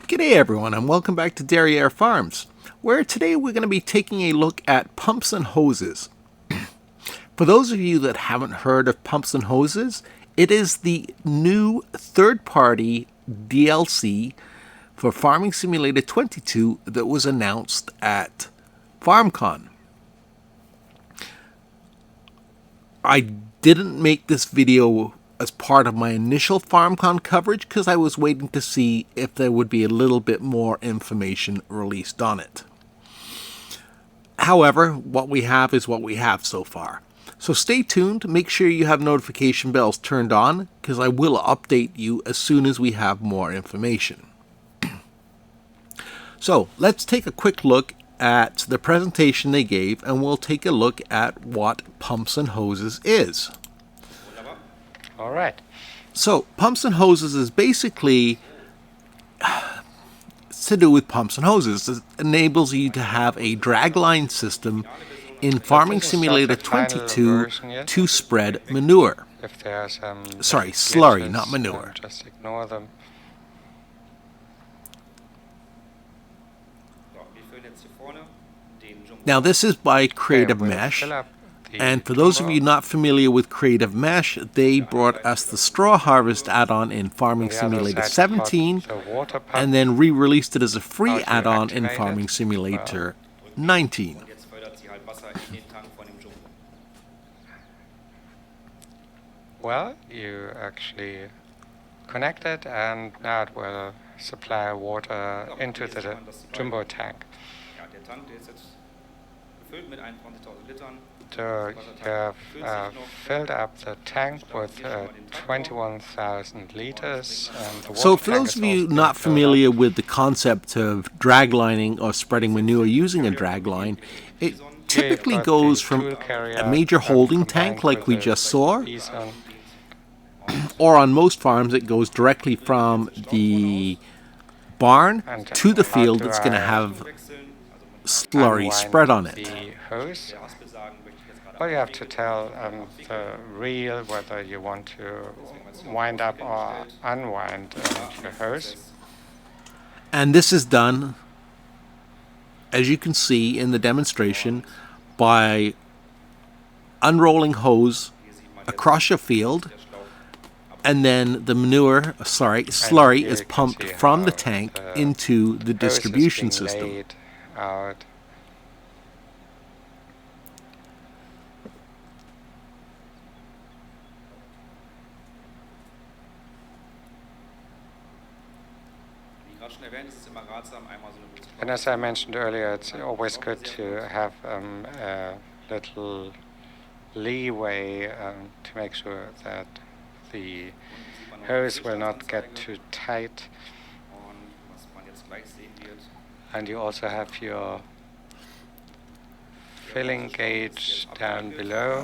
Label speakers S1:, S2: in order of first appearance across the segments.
S1: G'day everyone and welcome back to Derriere Farms, where today we're going to be taking a look at pumps and hoses. For those of you that haven't heard of pumps and hoses, it is the new third-party DLC for Farming Simulator 22 that was announced at FarmCon. I didn't make this video as part of my initial FarmCon coverage because I was waiting to see if there would be a little bit more information released on it. However, what we have is what we have so far. So stay tuned, make sure you have notification bells turned on because I will update you as soon as we have more information. So let's take a quick look at the presentation they gave and we'll take a look at what pumps and hoses is.
S2: All right.
S1: So, pumps and hoses is basically it's to do with pumps and hoses. It enables you to have a dragline system in Farming Simulator 22 to spread manure.
S2: If there are some
S1: Slurry, not manure.
S2: Just ignore them.
S1: Now, this is by Creative
S2: We'll
S1: Mesh.
S2: fill up the
S1: And for those of
S2: jumbo.
S1: you not familiar with Creative Mesh, they brought us the Straw Harvest add-on in Farming
S2: The other
S1: Simulator
S2: side
S1: 17,
S2: got the water pump.
S1: and then re-released it as a free
S2: How to
S1: add-on in
S2: activate it?
S1: Farming Simulator 19.
S3: Jetzt fördert sie halt Wasser in den Tank von dem Jumbo.
S2: Well, you actually connect it, and now it will supply water into the jumbo tank.
S3: Ja, der Tank, der ist jetzt gefüllt mit 21.000 Litern.
S2: So you have filled up the tank with 21,000 liters. And the
S1: So
S2: water
S1: for
S2: tank
S1: those
S2: is
S1: of you
S2: also
S1: not
S2: filled
S1: familiar
S2: up.
S1: with the concept of draglining or spreading manure using a dragline, it
S2: Here you've
S1: typically
S2: got
S1: goes
S2: the
S1: from
S2: tool carrier,
S1: a major holding tank
S2: combined
S1: like we
S2: with
S1: just
S2: the
S1: saw,
S2: bison.
S1: or on most farms it goes directly from the barn
S2: And
S1: to the
S2: how
S1: field
S2: do
S1: that's going to
S2: I
S1: have
S3: Wechseln, also mit
S1: slurry
S2: unwind
S1: spread on it.
S2: the hose.
S3: der Haspel sagen, möchte ich jetzt gerade
S2: Well, you have to
S3: abwickeln.
S2: tell the reel whether you want to wind up or unwind your hose.
S1: And this is done, as you can see in the demonstration, by unrolling hose
S3: Hier sieht man jetzt
S1: across your field,
S3: der Schlauch.
S1: and then the slurry
S2: here
S1: is
S2: you can
S1: pumped
S2: see
S1: from the
S2: how
S1: tank
S2: the
S1: into the
S2: Hose is
S1: distribution
S2: being
S1: system.
S2: laid out.
S3: Wie gerade schon erwähnt, ist es immer ratsam, einmal so eine Hose
S2: And as I mentioned earlier, it's always good to have a little leeway to make sure that the hose will not get too tight.
S3: Und was man jetzt gleich sehen wird,
S2: And you also have your filling gauge down below.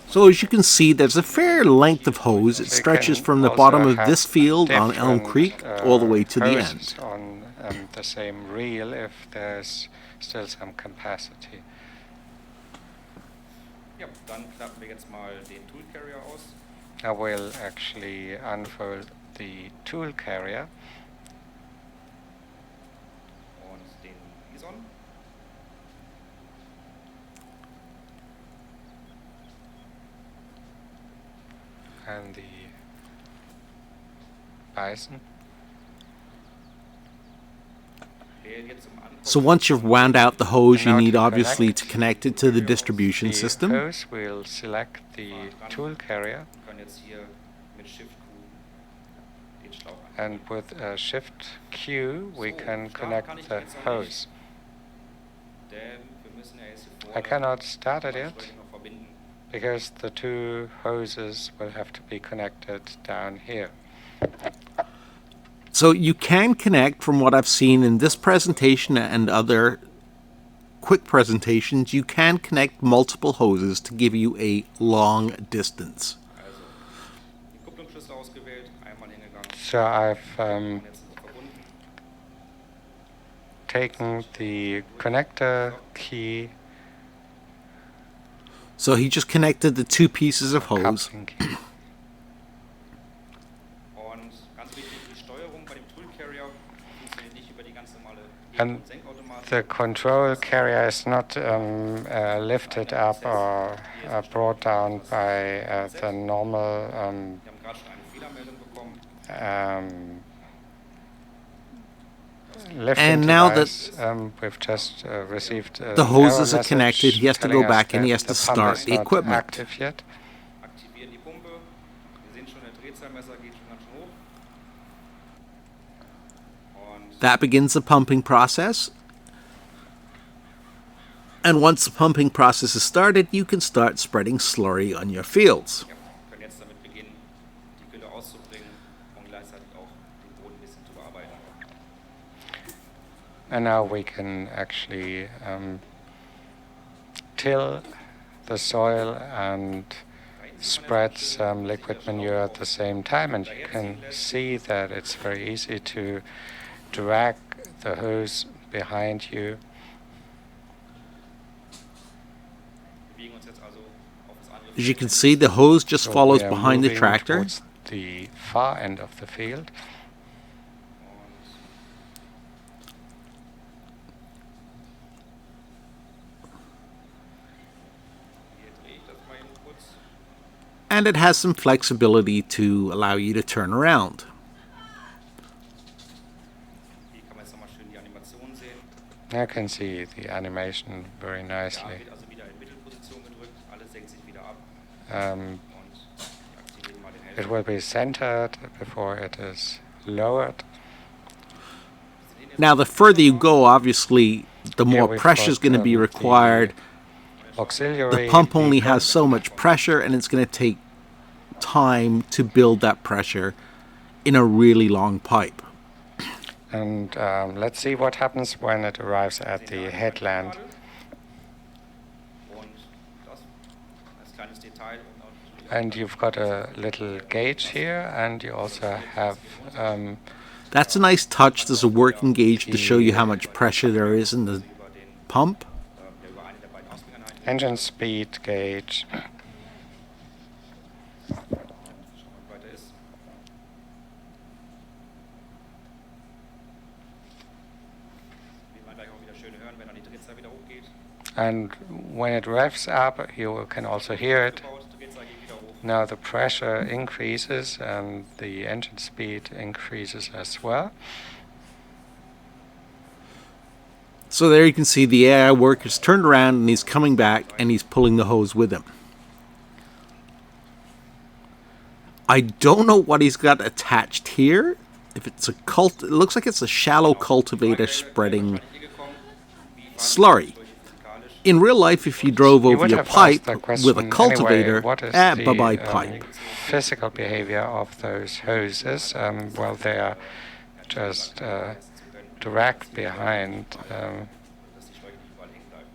S1: So as you can see, there's a fair length of hose. It
S2: So you
S1: stretches
S2: can
S1: from the
S2: also
S1: bottom of
S2: have
S1: this field on Elm
S2: different,
S1: Creek all the way to the
S2: hoses
S1: end.
S2: on the same reel if there's still some capacity.
S3: ja, dann klappen wir jetzt mal den Tool Carrier aus.
S2: I will actually unfold the tool carrier
S3: Und den Bison.
S2: and the bison.
S3: Wählen jetzt zum Ankommen.
S1: So once you've wound out the hose, you
S2: Now
S1: need
S2: to
S1: obviously
S2: connect
S1: to connect it to the distribution
S2: The
S1: system.
S2: hose will select the tool carrier,
S3: Wir können jetzt hier mit Shift Q den Schlauch
S2: and with Shift Q we
S3: So,
S2: can
S3: starten
S2: connect
S3: kann ich
S2: the
S3: jetzt noch nicht.
S2: hose.
S3: Denn wir müssen ja jetzt hier
S2: I
S3: vorne
S2: cannot start it
S3: die
S2: yet
S3: Schläuche noch verbinden.
S2: because the two hoses will have to be connected down here.
S1: So you can connect, from what I've seen in this presentation and other quick presentations, you can connect multiple hoses to give you a long distance.
S3: Also, die Kupplungsschlüssel ausgewählt, einmal hingegangen
S2: So I've
S3: und jetzt sind sie verbunden.
S2: taken the connector key,
S1: So he just connected the two pieces of hose.
S2: coupling key,
S3: Und Und ganz wichtig, die Steuerung bei dem Tool Carrier funktioniert nicht über die ganz normale
S2: And the control carrier is not lifted up or brought down by the normal
S3: Wir haben gerade schon eine Fehlermeldung bekommen.
S2: Lifting
S1: And now that
S2: device. We've just received
S1: the
S2: an
S1: hoses
S2: error
S1: are connected,
S2: message
S1: he has to
S2: telling
S1: go
S2: us
S1: back and he
S2: that
S1: has to
S2: the pump
S1: start
S2: is
S1: the
S2: not
S1: equipment.
S2: active yet.
S3: Aktivieren die Pumpe. Wir sehen schon, der Drehzahlmesser geht schon ganz schön hoch. Und
S1: That begins the pumping process. And once the pumping process is started, you can start spreading slurry on your fields.
S3: ja, können jetzt damit beginnen, die Gülle auszubringen und gleichzeitig auch den Boden ein bisschen zu bearbeiten.
S2: And now we can actually till the soil and spread some liquid manure at the same time, and you can see that it's very easy to drag the hose behind you.
S3: Wir bewegen uns jetzt also auf das andere
S1: As you
S3: Feld.
S1: can see, the hose just
S2: So
S1: follows
S2: we are
S1: behind the
S2: moving
S1: tractor.
S2: towards the far end of the field.
S3: Und hier drehe ich das mal eben kurz.
S1: And it has some flexibility to allow you to turn around.
S3: Hier kann man jetzt nochmal schön die Animation sehen.
S2: You can see the animation very
S3: Ja,
S2: nicely.
S3: wird also wieder in Mittelposition gedrückt, alles senkt sich wieder ab
S2: Um,
S3: und wir aktivieren mal den
S2: it
S3: Helfer.
S2: will be centered before it is lowered.
S1: Now, the further you go, obviously, the
S2: Here
S1: more
S2: we've
S1: pressure is
S2: got,
S1: going to be
S2: the
S1: required.
S2: Auxiliary
S1: The pump only
S2: beacon.
S1: has so much pressure, and it's going to take time to build that pressure in a really long pipe.
S2: And let's see what happens when it arrives at the headland.
S3: Und das als kleines Detail und auch
S2: And you've got a little gauge here, and you also have
S1: That's a nice touch. There's a working gauge to show you how much pressure there is in the
S3: über den
S1: pump.
S3: über eine der beiden Ausgangseinheiten.
S2: engine speed gauge.
S3: Schauen wir, wie weit er ist. Wird man gleich auch wieder schön hören, wenn dann die Drehzahl wieder hochgeht.
S2: And when it revs up, you can also hear it.
S3: Gebaut, die Drehzahl geht wieder hoch.
S2: Now the pressure increases and the engine speed increases as well.
S1: So there you can see the AI worker's turned around and he's coming back and he's pulling the hose with him. I don't know what he's got attached here. If it's it looks like it's a shallow cultivator spreading slurry. In real life, if you drove
S2: You
S1: over
S2: would
S1: your
S2: have
S1: pipe
S2: asked the
S1: with a
S2: question
S1: cultivator,
S2: anyway, what is
S1: bye-bye
S2: the
S1: pipe.
S2: physical behavior of those hoses? Well, they are just dragged behind,
S3: Dass die Schläuche nicht überall hängen bleiben.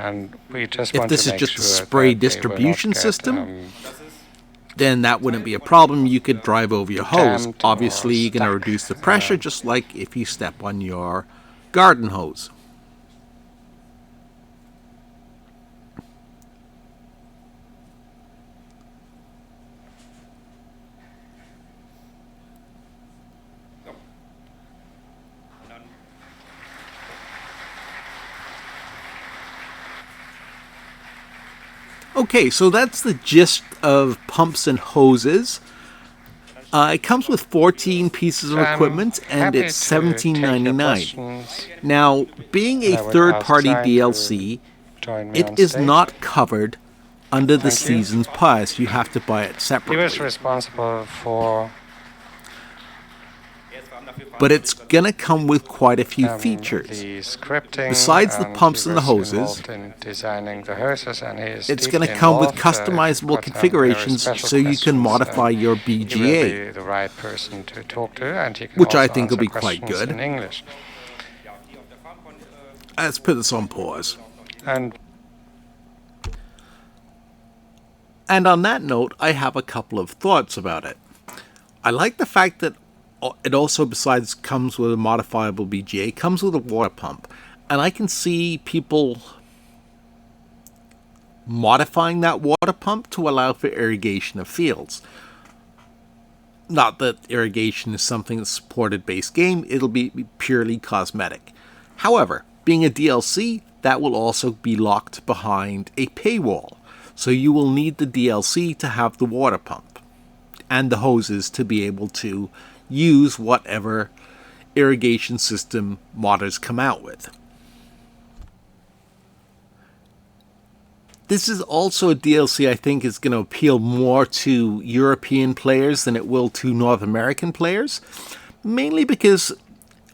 S2: and we just
S1: If
S2: want
S1: this
S2: to
S1: is
S2: make
S1: just a
S2: sure
S1: spray
S2: that they will
S1: distribution
S2: not get,
S1: system,
S3: Das ist
S1: then that wouldn't be a problem. You could drive over your hose.
S2: Jammed
S1: Obviously,
S2: or
S1: you're going to
S2: stuck.
S1: reduce the pressure, just like if you step on your garden hose.
S3: so. Und dann
S1: Okay, so that's the gist of pumps and hoses. It comes with 14 pieces of
S2: I'm
S1: equipment, and
S2: happy
S1: it's
S2: to take your
S1: $17.99.
S2: questions.
S1: Now, being a
S2: I would
S1: third-party
S2: ask Simon
S1: DLC,
S2: Join me on
S1: it is
S2: stage.
S1: not covered under the
S2: Thank you.
S1: season's pass. You have to buy it
S2: He was
S1: separately.
S2: responsible for
S3: erst wir haben dafür
S1: But it's gonna come with quite a few
S2: the
S1: features.
S2: scripting.
S1: Besides the
S2: and
S1: pumps
S2: he
S1: and the
S2: was
S1: hoses,
S2: involved in designing the hoses, and he is
S1: It's going to
S2: deeply
S1: come with
S2: involved,
S1: customizable
S2: got some
S1: configurations
S2: very special
S1: so you can
S2: questions,
S1: modify your
S2: He will
S1: BGA.
S2: be the right person to talk to, and he can
S1: Which I
S2: also
S1: think will
S2: answer
S1: be quite
S2: questions
S1: good.
S2: in English.
S3: ja, die auf der Farmcon
S1: Let's put this on pause.
S2: And
S1: And on that note, I have a couple of thoughts about it. I like the fact that it also, besides comes with a modifiable BGA, comes with a water pump. And I can see people modifying that water pump to allow for irrigation of fields. Not that irrigation is something that's supported base game, it'll be purely cosmetic. However, being a DLC, that will also be locked behind a paywall. So you will need the DLC to have the water pump and the hoses to be able to use whatever irrigation system modders come out with. This is also a DLC I think is going to appeal more to European players than it will to North American players. Mainly because,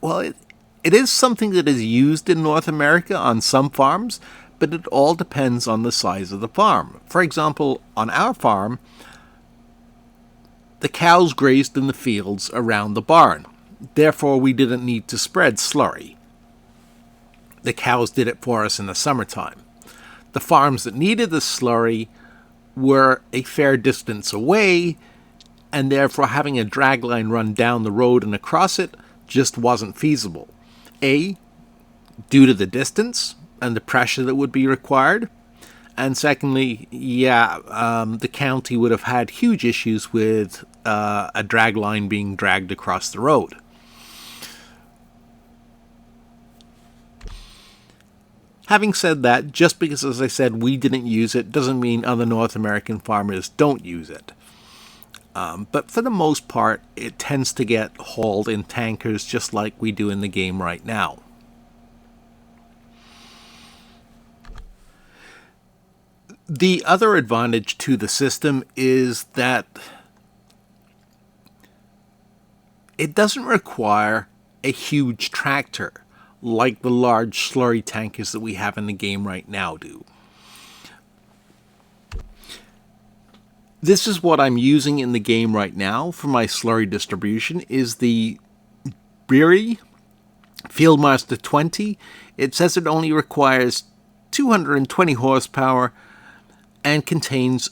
S1: well, it is something that is used in North America on some farms, but it all depends on the size of the farm. For example, on our farm, the cows grazed in the fields around the barn. Therefore, we didn't need to spread slurry. The cows did it for us in the summertime. The farms that needed the slurry were a fair distance away, and therefore having a dragline run down the road and across it just wasn't feasible. A, due to the distance and the pressure that would be required, and secondly, the county would have had huge issues with a dragline being dragged across the road. Having said that, just because, as I said, we didn't use it doesn't mean other North American farmers don't use it. But for the most part, it tends to get hauled in tankers just like we do in the game right now. The other advantage to the system is that it doesn't require a huge tractor like the large slurry tankers that we have in the game right now do. This is what I'm using in the game right now for my slurry distribution, is the Beery Fieldmaster 20. It says it only requires 220 horsepower and contains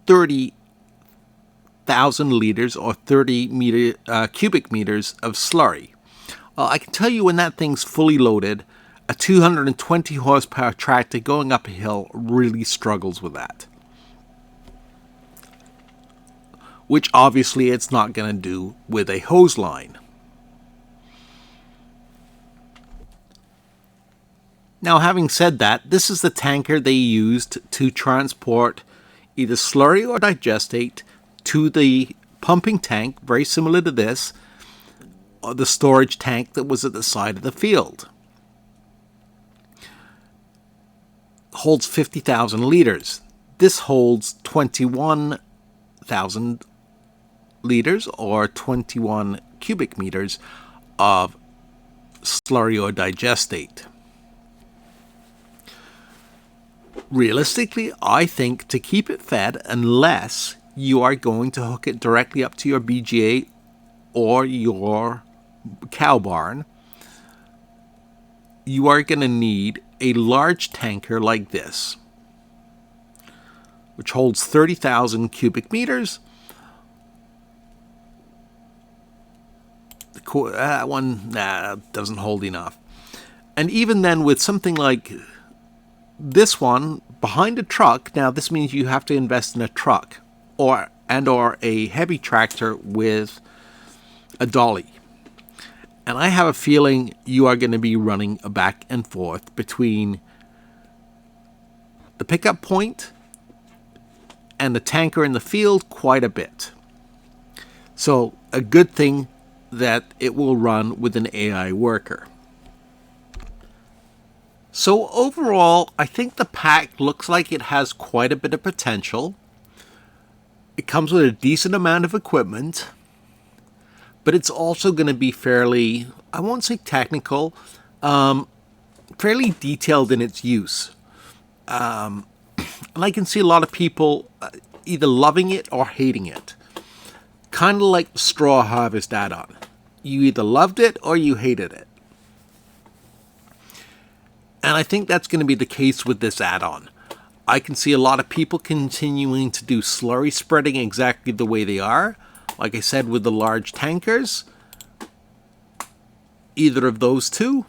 S1: 30,000 liters or 30 cubic meters of slurry. I can tell you when that thing's fully loaded, a 220 horsepower tractor going up a hill really struggles with that. Which obviously it's not going to do with a hose line. Now, having said that, this is the tanker they used to transport either slurry or digestate to the pumping tank, very similar to this, or the storage tank that was at the side of the field. Holds 50,000 liters. This holds 21,000 liters or 21 cubic meters of slurry or digestate. Realistically, I think to keep it fed, unless you are going to hook it directly up to your BGA or your cow barn, you are going to need a large tanker like this, which holds 30,000 cubic meters. That one doesn't hold enough. And even then, with something like this one behind a truck, now this means you have to invest in a truck or a heavy tractor with a dolly. And I have a feeling you are going to be running back and forth between the pickup point and the tanker in the field quite a bit. So a good thing that it will run with an AI worker. So overall, I think the pack looks like it has quite a bit of potential. It comes with a decent amount of equipment, but it's also going to be fairly, I won't say technical, fairly detailed in its use. And I can see a lot of people either loving it or hating it. Kind of like the Straw Harvest add-on. You either loved it or you hated it. And I think that's going to be the case with this add-on. I can see a lot of people continuing to do slurry spreading exactly the way they are. Like I said, with the large tankers. Either of those two.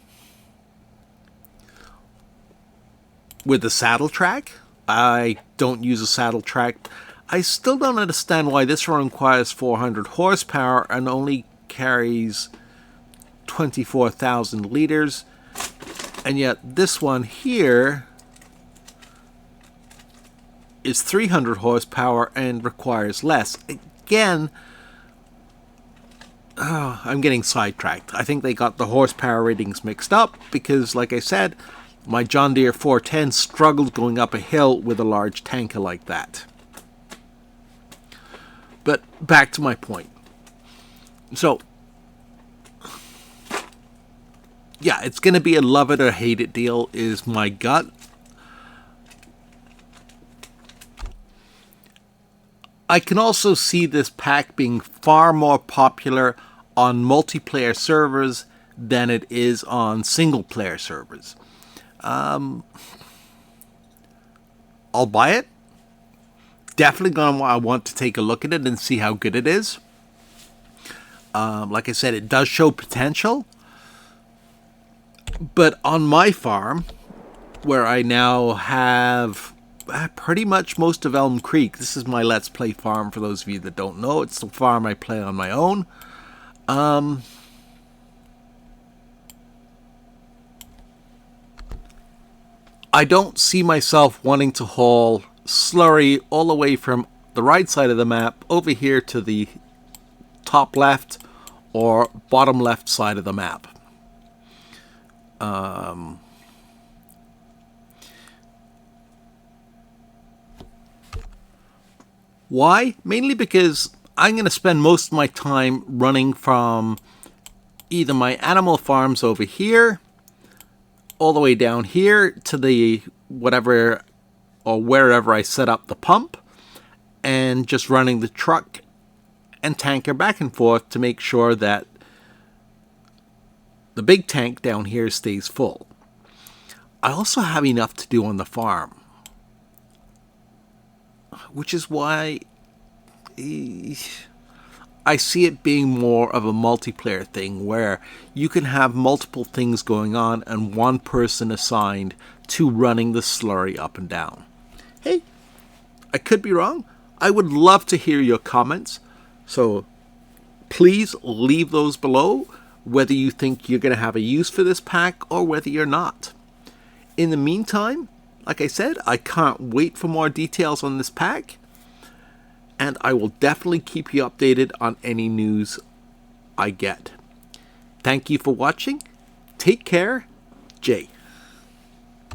S1: With the saddle track. I don't use a saddle track. I still don't understand why this one requires 400 horsepower and only carries 24,000 liters, and yet this one here is 300 horsepower and requires less. Again, I'm getting sidetracked. I think they got the horsepower ratings mixed up because, like I said, my John Deere 410 struggled going up a hill with a large tanker like that. But back to my point. So, yeah, it's going to be a love it or hate it deal is my gut. I can also see this pack being far more popular on multiplayer servers than it is on single player servers. I'll buy it. Definitely gonna want to take a look at it and see how good it is. Like I said, it does show potential. But on my farm, where I now have pretty much most of Elm Creek, this is my Let's Play farm for those of you that don't know. It's the farm I play on my own. I don't see myself wanting to haul slurry all the way from the right side of the map over here to the top left or bottom left side of the map. Why? Mainly because I'm going to spend most of my time running from either my animal farms over here all the way down here to the whatever or wherever I set up the pump, and just running the truck and tanker back and forth to make sure that the big tank down here stays full. I also have enough to do on the farm, which is why I see it being more of a multiplayer thing where you can have multiple things going on and one person assigned to running the slurry up and down. Hey, I could be wrong. I would love to hear your comments. So please leave those below, whether you think you're going to have a use for this pack or whether you're not. In the meantime, like I said, I can't wait for more details on this pack. And I will definitely keep you updated on any news I get. Thank you for watching. Take care. Jay.